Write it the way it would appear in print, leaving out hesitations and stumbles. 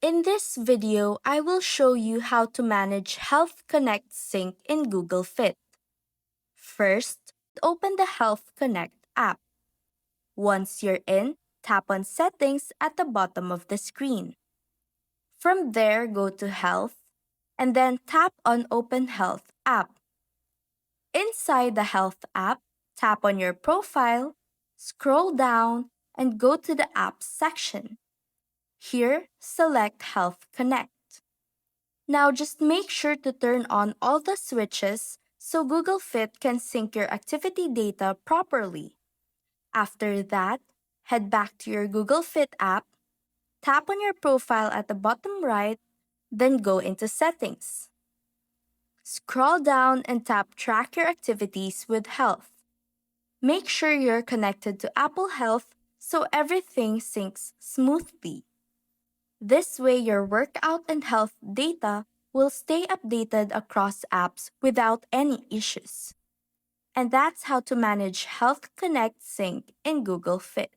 In this video, I will show you how to manage Health Connect Sync in Google Fit. First, open the Health Connect app. Once you're in, tap on Settings at the bottom of the screen. From there, go to Health, and then tap on Open Health app. Inside the Health app, tap on your profile, scroll down, and go to the Apps section. Here, select Health Connect. Now just make sure to turn on all the switches so Google Fit can sync your activity data properly. After that, head back to your Google Fit app, tap on your profile at the bottom right, then go into Settings. Scroll down and tap Track Your Activities with Health. Make sure you're connected to Apple Health so everything syncs smoothly. This way, your workout and health data will stay updated across apps without any issues. And that's how to manage Health Connect Sync in Google Fit.